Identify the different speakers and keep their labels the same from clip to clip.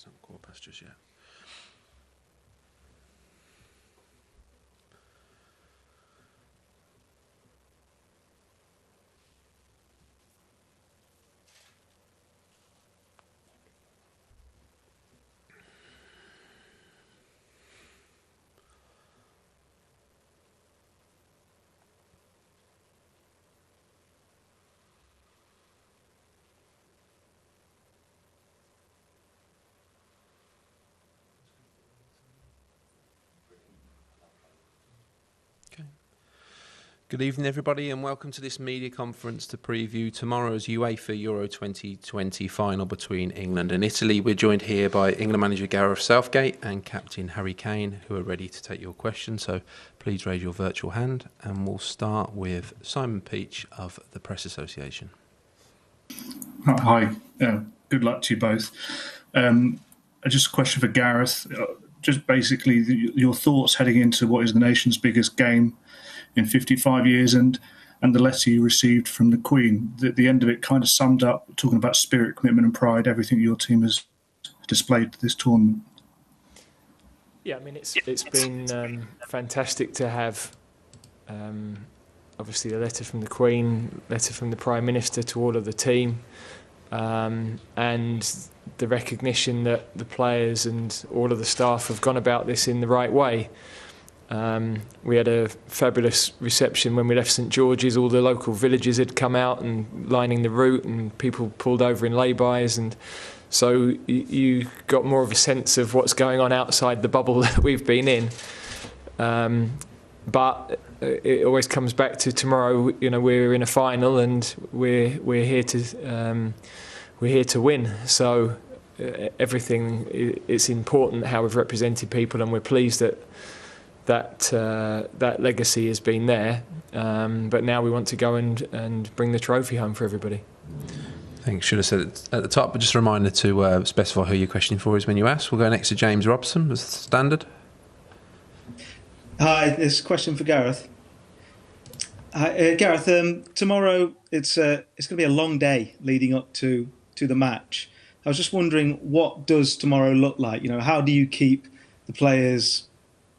Speaker 1: It's not 15:15 just yet. Good evening, everybody, and welcome to this media conference to preview tomorrow's UEFA Euro 2020 final between England and Italy. We're joined here by England manager Gareth Southgate and captain Harry Kane, who are ready to take your questions. So please raise your virtual hand, and we'll start with Simon Peach of the Press Association.
Speaker 2: Hi, good luck to you both. Just a question for Gareth. Just basically your thoughts heading into what is the nation's biggest game in 55 years and the letter you received from the Queen. The end of it kind of summed up, talking about spirit, commitment and pride, everything your team has displayed this tournament.
Speaker 3: Yeah, I mean, it's been fantastic to have obviously a letter from the Queen, letter from the Prime Minister to all of the team, and the recognition that the players and all of the staff have gone about this in the right way. We had a fabulous reception when we left St George's. All the local villagers had come out and lining the route, and people pulled over in lay-bys, and so you got more of a sense of what's going on outside the bubble that we've been in. But it always comes back to tomorrow. You know, we're in a final, and we're here to win. So everything, it's important how we've represented people, and we're pleased that legacy has been there, but now we want to go and bring the trophy home for everybody.
Speaker 1: Thanks. Should have said it at the top, but just a reminder to specify who you're questioning for is when you ask. We'll go next to James Robson as standard.
Speaker 4: Hi, this is a question for Gareth. Hi, Gareth. Tomorrow it's going to be a long day leading up to the match. I was just wondering, what does tomorrow look like? You know, how do you keep the players,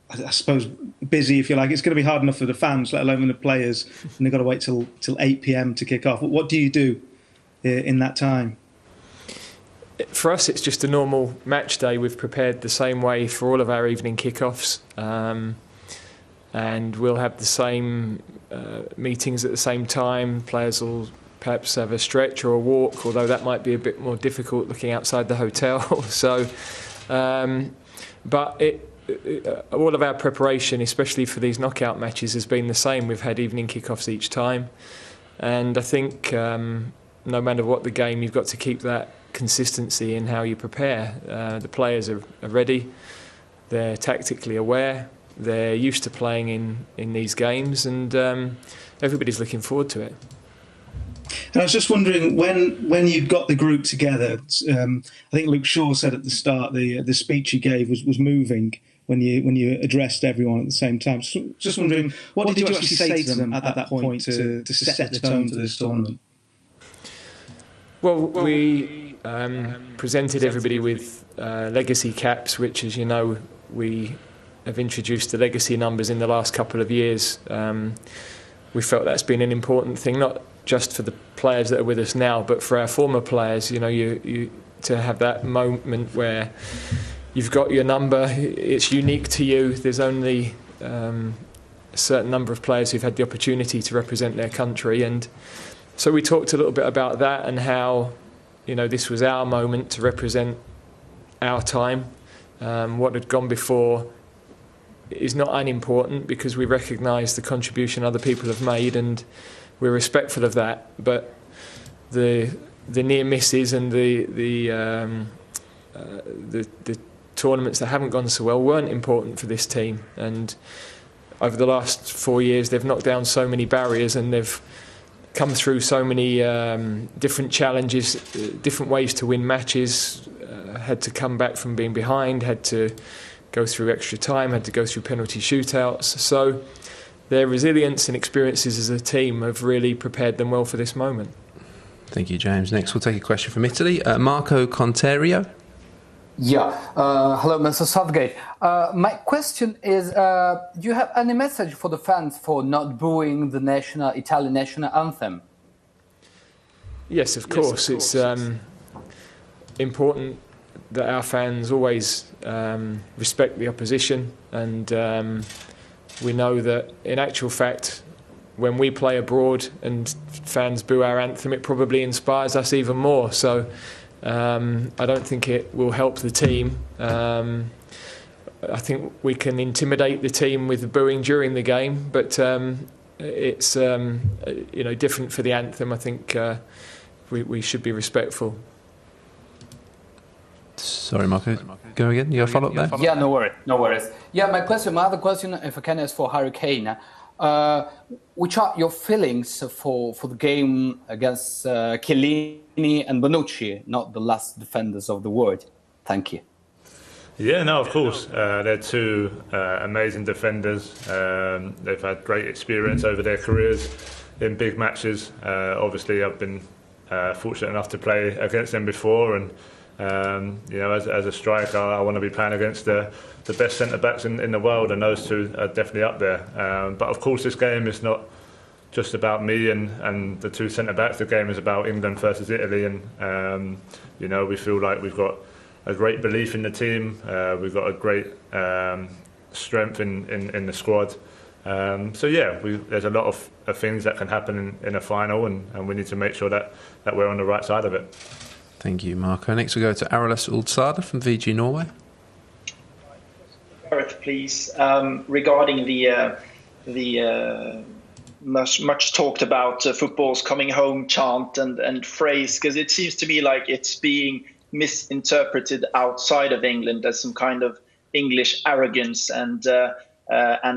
Speaker 4: I suppose, busy, if you like? It's going to be hard enough for the fans, let alone the players, and they've got to wait till 8 p.m. to kick off. What do you do in that time?
Speaker 3: For us, it's just a normal match day. We've prepared the same way for all of our evening kickoffs, and we'll have the same meetings at the same time. Players will perhaps have a stretch or a walk, although that might be a bit more difficult looking outside the hotel. So, but all of our preparation, especially for these knockout matches, has been the same. We've had evening kickoffs each time, and I think no matter what the game, you've got to keep that consistency in how you prepare. The players are ready, they're tactically aware, they're used to playing in these games, and everybody's looking forward to it.
Speaker 4: And I was just wondering, when you got the group together, I think Luke Shaw said at the start the speech he gave was moving when you addressed everyone at the same time. So just wondering, what did you actually say to them at that point to set the tone for this tournament?
Speaker 3: Well, we presented everybody with legacy caps, which, as you know, we have introduced the legacy numbers in the last couple of years. We felt that's been an important thing, not just for the players that are with us now, but for our former players. You know, you to have that moment where you've got your number, it's unique to you. There's only a certain number of players who've had the opportunity to represent their country, and so we talked a little bit about that and how, you know, this was our moment to represent our time. What had gone before is not unimportant, because we recognise the contribution other people have made, and we're respectful of that. But the near misses and the tournaments that haven't gone so well weren't important for this team. And over the last 4 years, they've knocked down so many barriers, and they've come through so many different challenges, different ways to win matches, had to come back from being behind, had to go through extra time, had to go through penalty shootouts. So their resilience and experiences as a team have really prepared them well for this moment.
Speaker 1: Thank you, James. Next, we'll take a question from Italy. Marco Conterio.
Speaker 5: Hello, Mr. Southgate. My question is, do you have any message for the fans for not booing the Italian national anthem?
Speaker 3: Yes, of course. It's important that our fans always respect the opposition, and we know that in actual fact, when we play abroad and fans boo our anthem, it probably inspires us even more. So I don't think it will help the team. I think we can intimidate the team with the booing during the game, but it's different for the anthem. I think we should be respectful.
Speaker 1: Sorry, Marco. Go again. You got a follow-up there?
Speaker 5: Yeah, no worries. Yeah, my other question, if I can, is for Harry Kane. Which are your feelings for the game against Chiellini and Bonucci, not the last defenders of the world? Thank you.
Speaker 6: Yeah, no, of course. They're two amazing defenders. They've had great experience over their careers in big matches. Obviously, I've been fortunate enough to play against them before, and as a striker, I want to be playing against the best centre-backs in the world, and those two are definitely up there. But of course, this game is not just about me and the two centre-backs. The game is about England versus Italy, and we feel like we've got a great belief in the team. We've got a great strength in the squad. There's a lot of things that can happen in a final, and we need to make sure that we're on the right side of it.
Speaker 1: Thank you, Marco. Next we go to Arilis Uldsada from VG Norway.
Speaker 7: Gareth, please, regarding the much talked about football's coming home chant and phrase, because it seems to me like it's being misinterpreted outside of England as some kind of English arrogance, and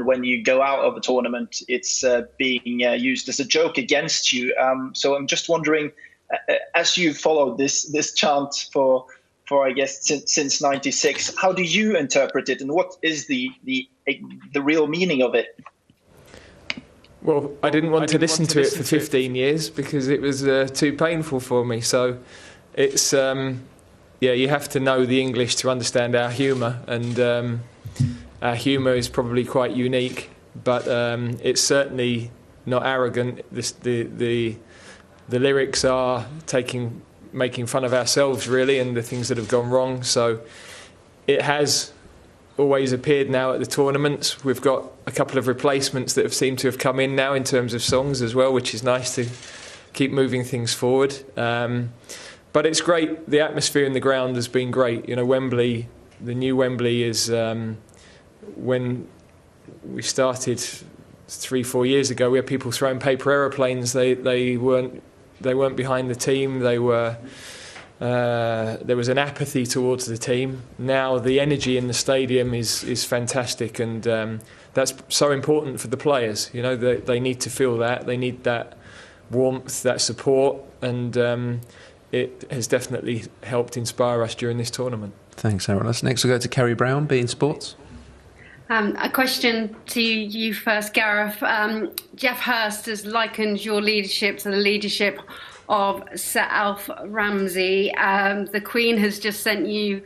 Speaker 7: when you go out of a tournament, it's being used as a joke against you. So I'm just wondering, as you followed this chant for I guess since '96, how do you interpret it, and what is the real meaning of it?
Speaker 3: Well, I didn't want to listen to it for 15 years because it was too painful for me. So it's you have to know the English to understand our humour, and our humour is probably quite unique, but it's certainly not arrogant. The lyrics are making fun of ourselves, really, and the things that have gone wrong. So it has always appeared now at the tournaments. We've got a couple of replacements that have seemed to have come in now in terms of songs as well, which is nice to keep moving things forward. But it's great. The atmosphere in the ground has been great. Wembley, the new Wembley is when we started 3-4 years ago, we had people throwing paper aeroplanes. They weren't behind the team. There was an apathy towards the team. Now the energy in the stadium is fantastic, and that's so important for the players. They need to feel that. They need that warmth, that support, and it has definitely helped inspire us during this tournament.
Speaker 1: Thanks, Arilis. Next we'll go to Kerry Brown, beIN Sports.
Speaker 8: A question to you first, Gareth. Jeff Hurst has likened your leadership to the leadership of Sir Alf Ramsey. The Queen has just sent you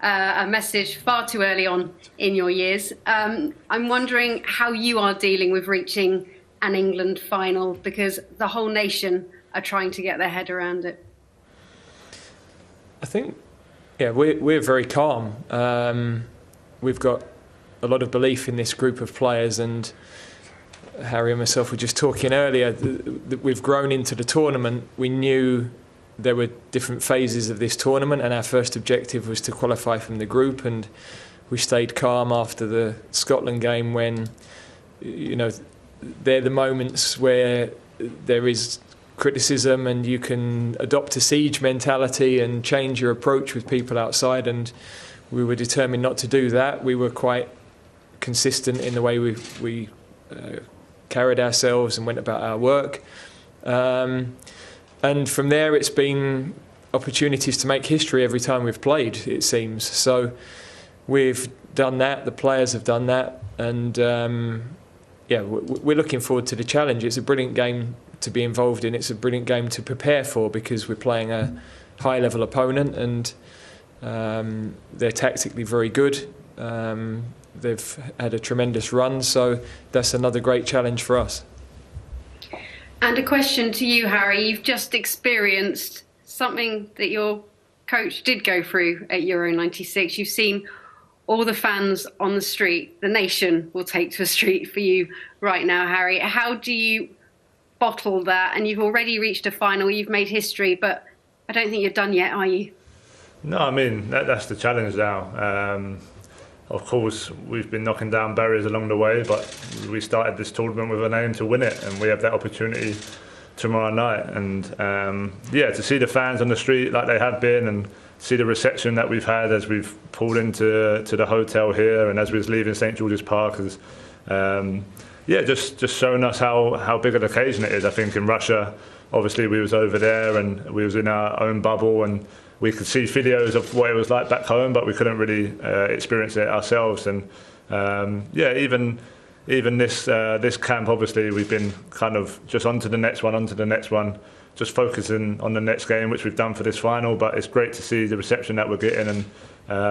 Speaker 8: a message far too early on in your years. I'm wondering how you are dealing with reaching an England final, because the whole nation are trying to get their head around it.
Speaker 3: I think, we're very calm. We've got a lot of belief in this group of players, and Harry and myself were just talking earlier that we've grown into the tournament. We knew there were different phases of this tournament, and our first objective was to qualify from the group, and we stayed calm after the Scotland game when, they're the moments where there is criticism and you can adopt a siege mentality and change your approach with people outside, and we were determined not to do that. We were quite consistent in the way we carried ourselves and went about our work, and from there it's been opportunities to make history every time we've played, it seems. So we've done that, the players have done that, and we're looking forward to the challenge. It's a brilliant game to be involved in. It's a brilliant game to prepare for, because we're playing a high level opponent, and They're tactically very good. They've had a tremendous run, so that's another great challenge for us.
Speaker 8: And a question to you, Harry. You've just experienced something that your coach did go through at Euro 96. You've seen all the fans on the street. The nation will take to a street for you right now, Harry. How do you bottle that? And you've already reached a final. You've made history, but I don't think you're done yet, are you?
Speaker 6: No, I mean, that's the challenge now. Of course, we've been knocking down barriers along the way, but we started this tournament with an aim to win it, and we have that opportunity tomorrow night. And to see the fans on the street like they have been, and see the reception that we've had as we've pulled into the hotel here, and as we was leaving St George's Park, is just showing us how big an occasion it is. I think in Russia, obviously we was over there and we was in our own bubble, and we could see videos of what it was like back home, but we couldn't really experience it ourselves. And even this camp, obviously we've been kind of just onto the next one, just focusing on the next game, which we've done for this final. But it's great to see the reception that we're getting, and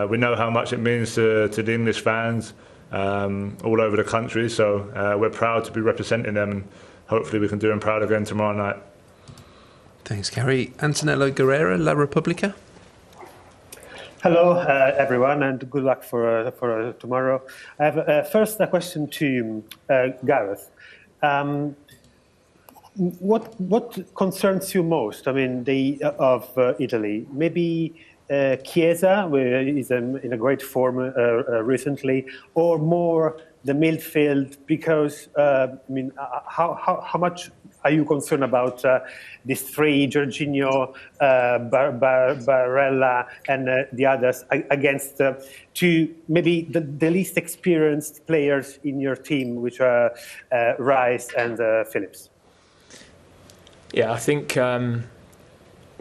Speaker 6: we know how much it means to the English fans all over the country. So we're proud to be representing them, and hopefully we can do them proud again tomorrow night.
Speaker 1: Thanks, Gary. Antonello Guerrera, La Repubblica.
Speaker 9: Hello, everyone, and good luck for tomorrow. I have first a question to Gareth. What concerns you most? I mean, of Italy, maybe Chiesa, who is in a great form recently, or more the midfield? Because how much are you concerned about these three, Jorginho, Barella, and the others, against two, maybe the least experienced players in your team, which are Rice and Phillips?
Speaker 3: Yeah, I think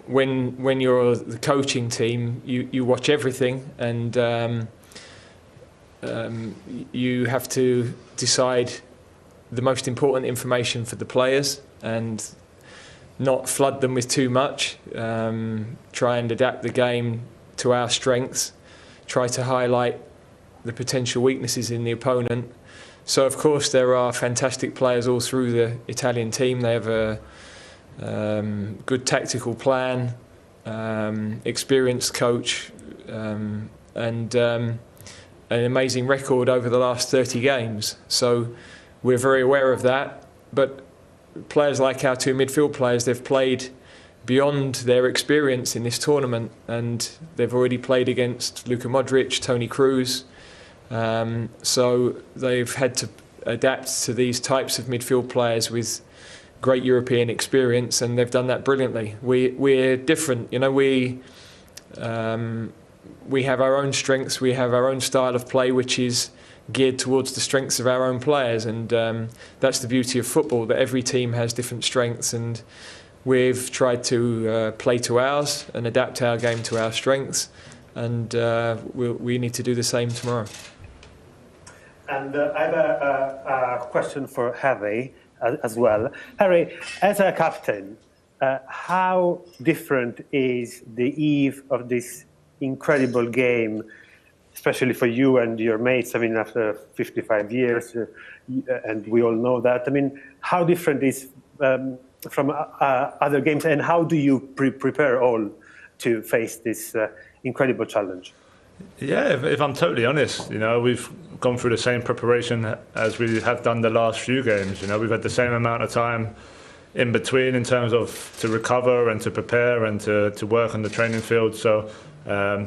Speaker 3: when you're the coaching team, you watch everything, and you have to decide the most important information for the players and not flood them with too much. Try and adapt the game to our strengths. Try to highlight the potential weaknesses in the opponent. So, of course, there are fantastic players all through the Italian team. They have a good tactical plan, experienced coach, and an amazing record over the last 30 games. So we're very aware of that. But players like our two midfield players, they've played beyond their experience in this tournament, and they've already played against Luka Modric, Toni Kroos. So they've had to adapt to these types of midfield players with great European experience, and they've done that brilliantly. We're different, we have our own strengths, we have our own style of play, which is geared towards the strengths of our own players, and that's the beauty of football, that every team has different strengths, and we've tried to play to ours and adapt our game to our strengths, and we need to do the same tomorrow.
Speaker 9: And I have a question for Harry as well. Harry, as a captain, how different is the eve of this incredible game, especially for you and your mates? I mean, after 55 years, and we all know that. I mean, how different is from other games, and how do you prepare all to face this incredible challenge?
Speaker 6: Yeah, if I'm totally honest, we've gone through the same preparation as we have done the last few games. We've had the same amount of time in between in terms of to recover and to prepare and to work on the training field. So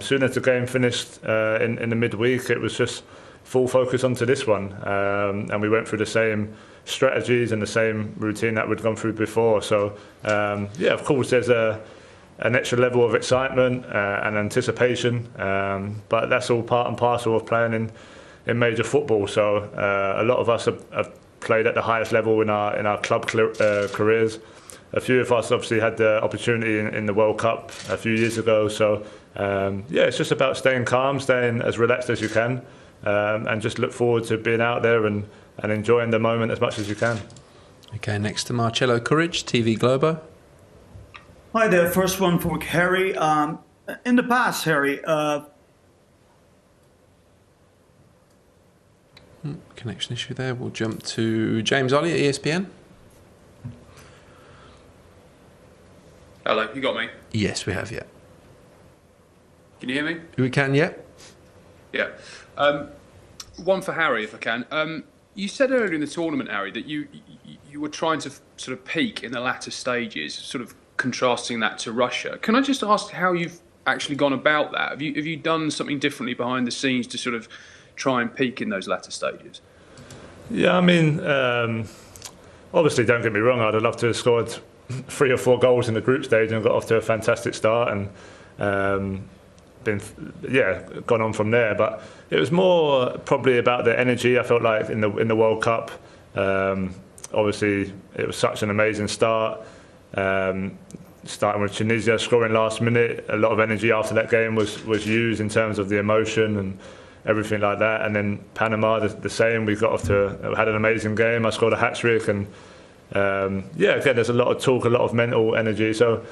Speaker 6: soon as the game finished in the midweek, it was just full focus onto this one. And we went through the same strategies and the same routine that we'd gone through before. So, of course, there's an extra level of excitement and anticipation, but that's all part and parcel of playing in major football. So a lot of us have played at the highest level in our club careers. A few of us obviously had the opportunity in the World Cup a few years ago. So it's just about staying calm, staying as relaxed as you can, and just look forward to being out there and enjoying the moment as much as you can.
Speaker 1: Okay, next to Marcello Courage, TV Globo.
Speaker 10: Hi there. First one for Harry. In the past, Harry,
Speaker 1: Connection issue there. We'll jump to James Ollie at ESPN.
Speaker 11: Hello, you got me?
Speaker 1: Yes, we have, yeah.
Speaker 11: Can you hear me?
Speaker 1: We can, yeah.
Speaker 11: Yeah. One for Harry, if I can. You said earlier in the tournament, Harry, that you were trying to sort of peak in the latter stages, sort of contrasting that to Russia. Can I just ask how you've actually gone about that? Have you done something differently behind the scenes to sort of try and peak in those latter stages?
Speaker 6: Yeah, I mean, obviously, don't get me wrong, I'd have loved to have scored 3 or 4 goals in the group stage and got off to a fantastic start and gone on from there. But it was more probably about the energy. I felt like in the World Cup, obviously it was such an amazing start. Starting with Tunisia, scoring last minute, a lot of energy after that game was used in terms of the emotion and everything like that. And then Panama, the same. We had an amazing game. I scored a hat-trick and again, there's a lot of talk, a lot of mental energy. So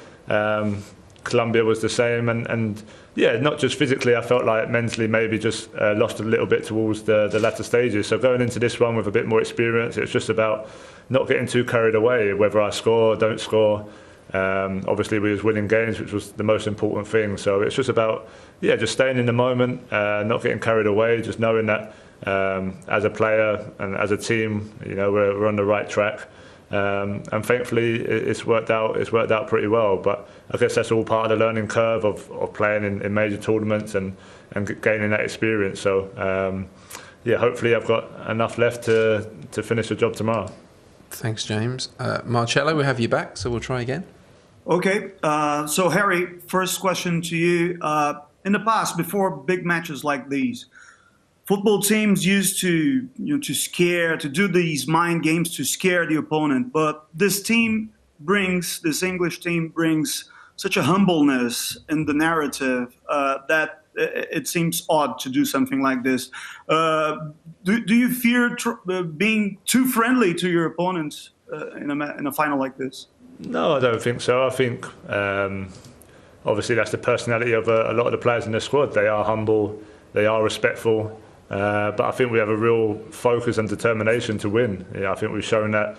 Speaker 6: Colombia was the same, and not just physically. I felt like mentally maybe just lost a little bit towards the latter stages. So going into this one with a bit more experience, it's just about not getting too carried away, whether I score or don't score. Obviously, we was winning games, which was the most important thing. So it's just about just staying in the moment, not getting carried away, just knowing that as a player and as a team, we're on the right track. And thankfully, it's worked out. It's worked out pretty well. But I guess that's all part of the learning curve of playing in major tournaments and gaining that experience. So hopefully, I've got enough left to finish the job tomorrow.
Speaker 1: Thanks, James. Marcello, we have you back, so we'll try again.
Speaker 10: Okay. So, Harry, first question to you. In the past, before big matches like these, football teams used to do these mind games to scare the opponent. But this English team brings such a humbleness in the narrative that it seems odd to do something like this. Do you fear being too friendly to your opponents in a final like this?
Speaker 6: No, I don't think so. I think obviously that's the personality of a lot of the players in the squad. They are humble, they are respectful. But I think we have a real focus and determination to win. I think we've shown that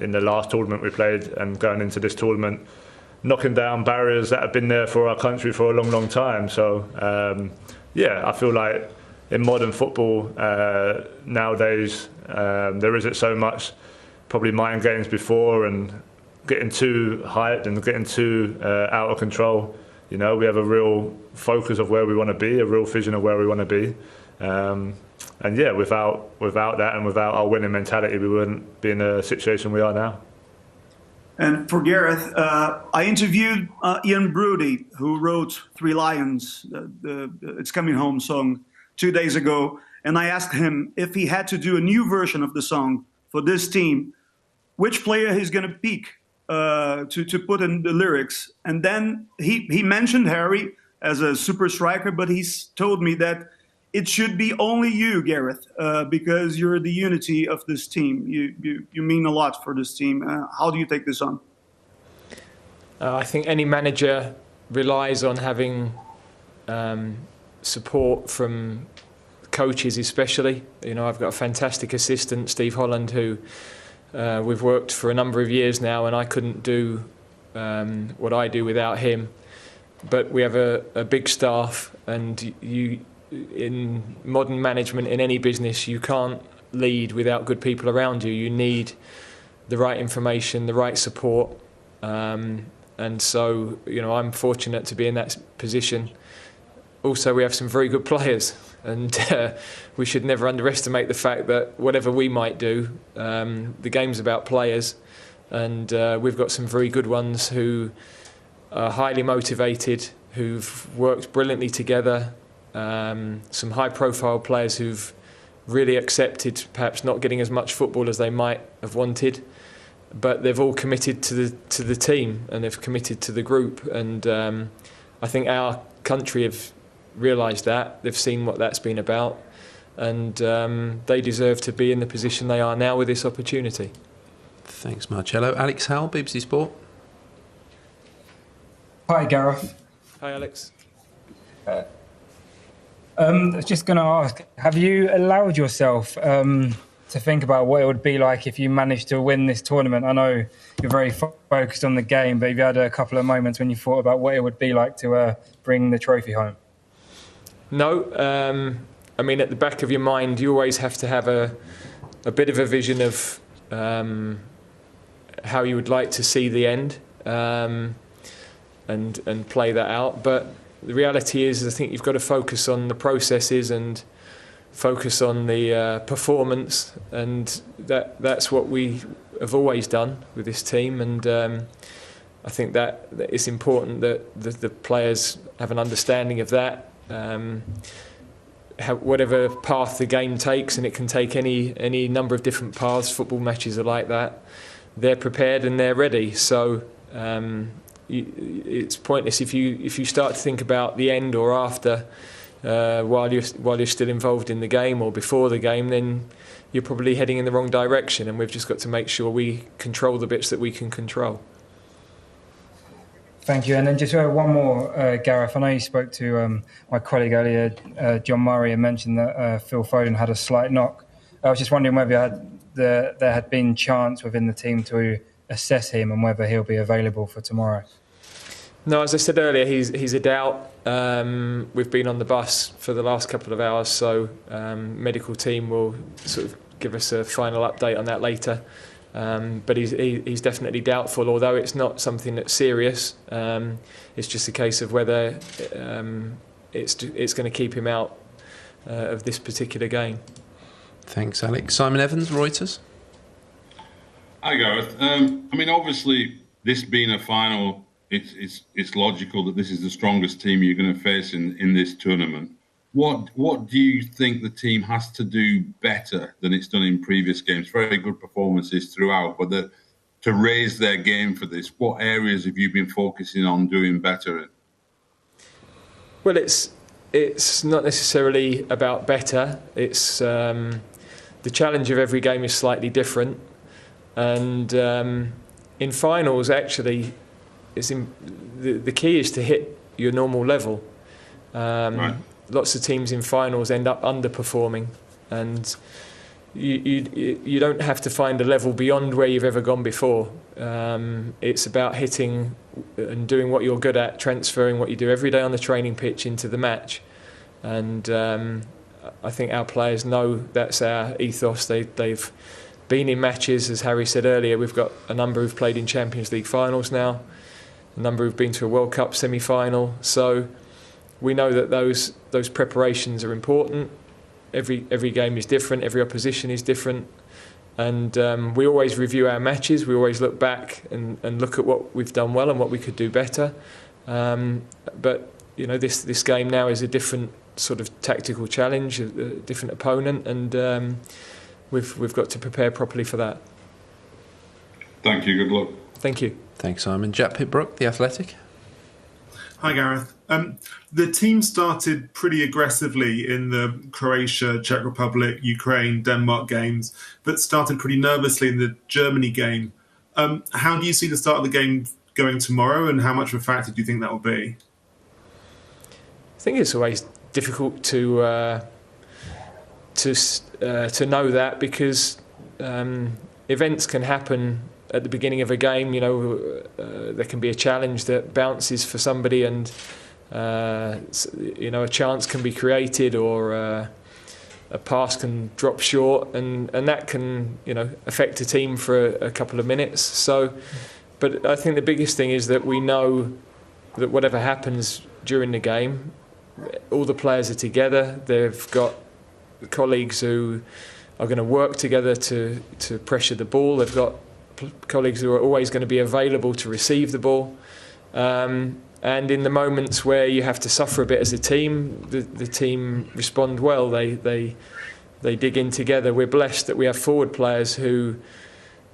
Speaker 6: in the last tournament we played and going into this tournament, knocking down barriers that have been there for our country for a long, long time. So, I feel like in modern football nowadays, there isn't so much probably mind games before and getting too hyped and getting too out of control. We have a real focus of where we want to be, a real vision of where we want to be. Without that and without our winning mentality, we wouldn't be in the situation we are now.
Speaker 10: And for Gareth, I interviewed Ian Broody, who wrote Three Lions, the It's Coming Home song, 2 days ago. And I asked him if he had to do a new version of the song for this team, which player he's going to pick to put in the lyrics. And then he mentioned Harry as a super striker, but he's told me that it should be only you, Gareth, because you're the unity of this team. You mean a lot for this team. How do you take this on?
Speaker 3: I think any manager relies on having support from coaches, especially. I've got a fantastic assistant, Steve Holland, who we've worked for a number of years now, and I couldn't do what I do without him. But we have a big staff, and in modern management, in any business, you can't lead without good people around you. You need the right information, the right support. And so, I'm fortunate to be in that position. Also, we have some very good players, and we should never underestimate the fact that whatever we might do, the game's about players, and we've got some very good ones who are highly motivated, who've worked brilliantly together. Some high-profile players who've really accepted perhaps not getting as much football as they might have wanted, but they've all committed to the team and they've committed to the group. And I think our country have realised that. They've seen what that's been about, and they deserve to be in the position they are now with this opportunity.
Speaker 1: Thanks, Marcello. Alex Howell, BBC Sport.
Speaker 12: Hi, Gareth.
Speaker 3: Hi, Alex.
Speaker 12: I was just going to ask, have you allowed yourself to think about what it would be like if you managed to win this tournament? I know you're very focused on the game, but have you had a couple of moments when you thought about what it would be like to bring the trophy home?
Speaker 3: No. I mean, at the back of your mind, you always have to have a bit of a vision of how you would like to see the end and play that out. But the reality is, I think you've got to focus on the processes and focus on the performance, and that's what we have always done with this team. And I think that it's important that the players have an understanding of that. Whatever path the game takes, and it can take any number of different paths. Football matches are like that. They're prepared and they're ready. So it's pointless if you start to think about the end or after while you're still involved in the game or before the game. Then you're probably heading in the wrong direction. And we've just got to make sure we control the bits that we can control.
Speaker 12: Thank you. And then just one more, Gareth. I know you spoke to my colleague earlier, John Murray, and mentioned that Phil Foden had a slight knock. I was just wondering whether there had been chance within the team to assess him and whether he'll be available for tomorrow.
Speaker 3: No, as I said earlier, he's a doubt. We've been on the bus for the last couple of hours, so medical team will sort of give us a final update on that later. But he's definitely doubtful, although it's not something that's serious. It's just a case of whether it's going to keep him out of this particular game.
Speaker 1: Thanks, Alex. Simon Evans, Reuters.
Speaker 13: Hi, Gareth. I mean, obviously, this being a final, it's logical that this is the strongest team you're going to face in this tournament. What do you think the team has to do better than it's done in previous games? Very good performances throughout, but to raise their game for this, what areas have you been focusing on doing better in?
Speaker 3: Well, it's not necessarily about better. It's the challenge of every game is slightly different, and in finals, actually, the key is to hit your normal level. Right. Lots of teams in finals end up underperforming, and you don't have to find a level beyond where you've ever gone before. It's about hitting and doing what you're good at, transferring what you do every day on the training pitch into the match. And I think our players know that's our ethos. They've been in matches, as Harry said earlier. We've got a number who've played in Champions League finals now, a number who've been to a World Cup semi-final. So we know that those preparations are important. Every game is different. Every opposition is different, and we always review our matches. We always look back and look at what we've done well and what we could do better. But you know, this game now is a different sort of tactical challenge, a different opponent, and we've got to prepare properly for that.
Speaker 13: Thank you. Good luck.
Speaker 3: Thank you.
Speaker 1: Thanks, Simon. Jack Pitbrook, The Athletic.
Speaker 14: Hi, Gareth. The team started pretty aggressively in the Croatia, Czech Republic, Ukraine, Denmark games, but started pretty nervously in the Germany game. How do you see the start of the game going tomorrow, and how much of a factor do you think that will be?
Speaker 3: I think it's always difficult to know that, because events can happen at the beginning of a game. You know, there can be a challenge that bounces for somebody, and you know, a chance can be created, or a pass can drop short, and that can, you know, affect a team for a couple of minutes. So, but I think the biggest thing is that we know that whatever happens during the game, all the players are together. They've got colleagues who are going to work together to pressure the ball. They've got colleagues who are always going to be available to receive the ball. And in the moments where you have to suffer a bit as a team, the team respond well. They dig in together. We're blessed that we have forward players who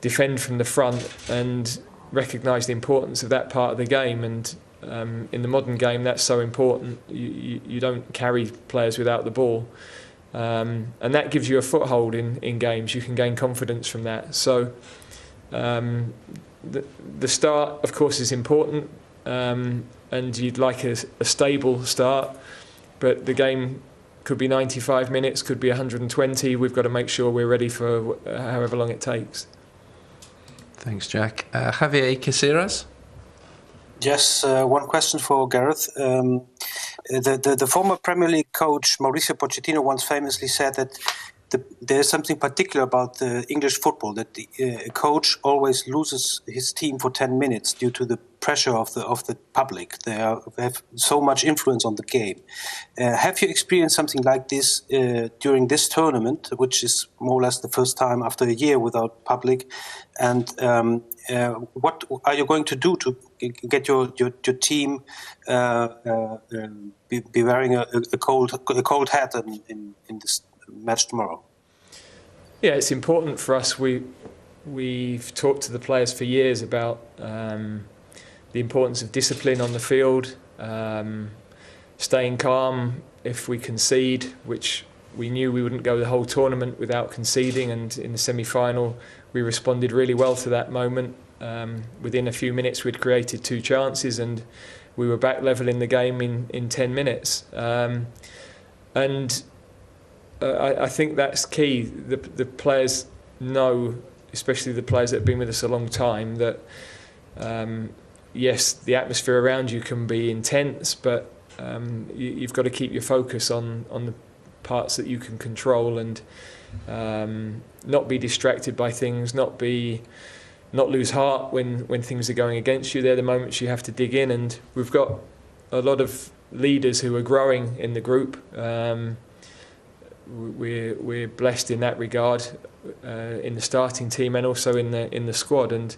Speaker 3: defend from the front and recognise the importance of that part of the game. And in the modern game, that's so important. You don't carry players without the ball. And that gives you a foothold in games. You can gain confidence from that. So the start, of course, is important. and you'd like a stable start, but the game could be 95 minutes, could be 120. We've got to make sure we're ready for however long it takes.
Speaker 1: Thanks, Jack. Javier Caceres?
Speaker 15: Yes, one question for Gareth. The former Premier League coach Mauricio Pochettino once famously said that there's something particular about English football, that a coach always loses his team for 10 minutes due to the pressure of the public. They have so much influence on the game. Have you experienced something like this during this tournament, which is more or less the first time after a year without public? And what are you going to do to get your team be wearing a cold hat in this match tomorrow?
Speaker 3: Yeah, it's important for us. We've talked to the players for years about the importance of discipline on the field, staying calm if we concede, which we knew we wouldn't go the whole tournament without conceding, and in the semi-final we responded really well to that moment. Within a few minutes we'd created 2 chances and we were back level in the game in 10 minutes. I think that's key. The players know, especially the players that have been with us a long time, that yes, the atmosphere around you can be intense, but you've got to keep your focus on the parts that you can control and not be distracted by things, not lose heart when things are going against you. They're the moments you have to dig in, and we've got a lot of leaders who are growing in the group. We're blessed in that regard in the starting team and also in the squad, and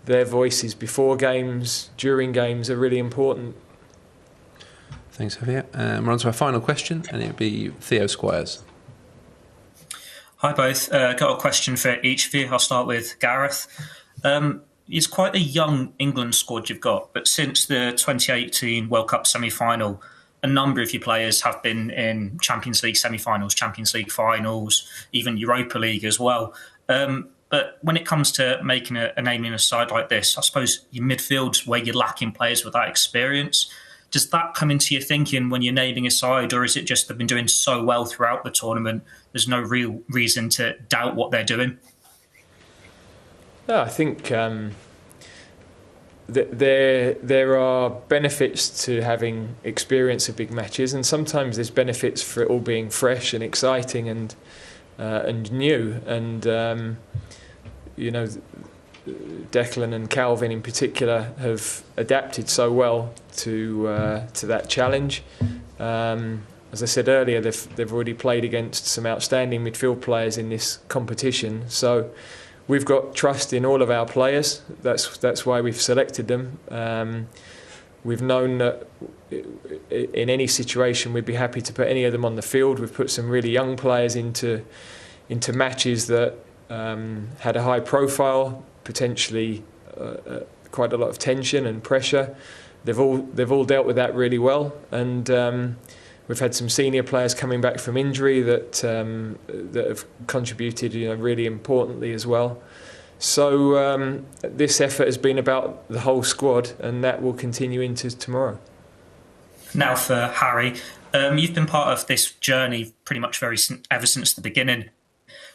Speaker 3: their voices before games, during games are really important.
Speaker 1: Thanks, Javier. We're on to our final question, and it'll be Theo Squires.
Speaker 16: Hi both. Got a question for each of you. I'll start with Gareth. It's quite a young England squad you've got, but since the 2018 World Cup semi-final, a number of your players have been in Champions League semi-finals, Champions League finals, even Europa League as well. But when it comes to making a name in a side like this, I suppose your midfield's where you're lacking players with that experience. Does that come into your thinking when you're naming a side, or is it just they've been doing so well throughout the tournament, there's no real reason to doubt what they're doing?
Speaker 3: No, I think there are benefits to having experience of big matches, and sometimes there's benefits for it all being fresh and exciting and new. And you know, Declan and Calvin in particular have adapted so well to that challenge. As I said earlier, they've already played against some outstanding midfield players in this competition, so we've got trust in all of our players. That's why we've selected them. We've known that in any situation we'd be happy to put any of them on the field. We've put some really young players into matches that had a high profile, potentially quite a lot of tension and pressure. They've all dealt with that really well, and we've had some senior players coming back from injury that have contributed, really importantly as well. So this effort has been about the whole squad, and that will continue into tomorrow.
Speaker 16: Now for Harry, you've been part of this journey pretty much ever since the beginning.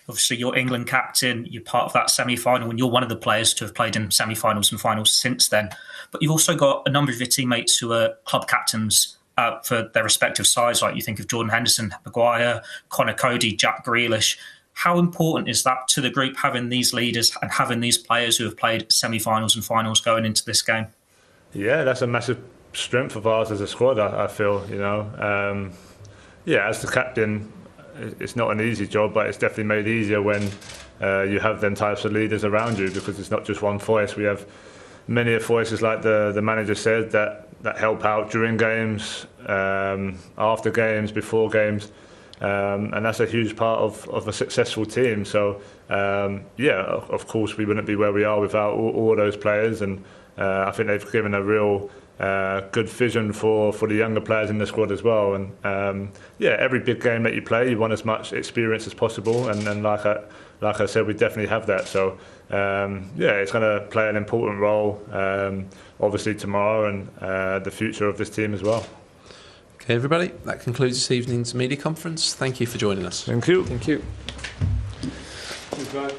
Speaker 16: Obviously, you're England captain, you're part of that semi-final, and you're one of the players to have played in semi-finals and finals since then. But you've also got a number of your teammates who are club captains for their respective sides, like you think of Jordan Henderson, Maguire, Connor Cody, Jack Grealish. How important is that to the group, having these leaders and having these players who have played semi-finals and finals going into this game?
Speaker 6: Yeah, that's a massive strength of ours as a squad, I feel, as the captain, it's not an easy job, but it's definitely made easier when you have them types of leaders around you, because it's not just one voice. We have many voices, like the manager said, that help out during games, after games, before games, and that's a huge part of a successful team. So of course we wouldn't be where we are without all those players, and I think they've given a real good vision for the younger players in the squad as well. And every big game that you play, you want as much experience as possible. And like I said, we definitely have that. So it's going to play an important role, obviously tomorrow, and the future of this team as well.
Speaker 1: Okay, everybody, that concludes this evening's media conference. Thank you for joining us.
Speaker 6: Thank you.
Speaker 3: Thank you.
Speaker 6: Thanks, guys.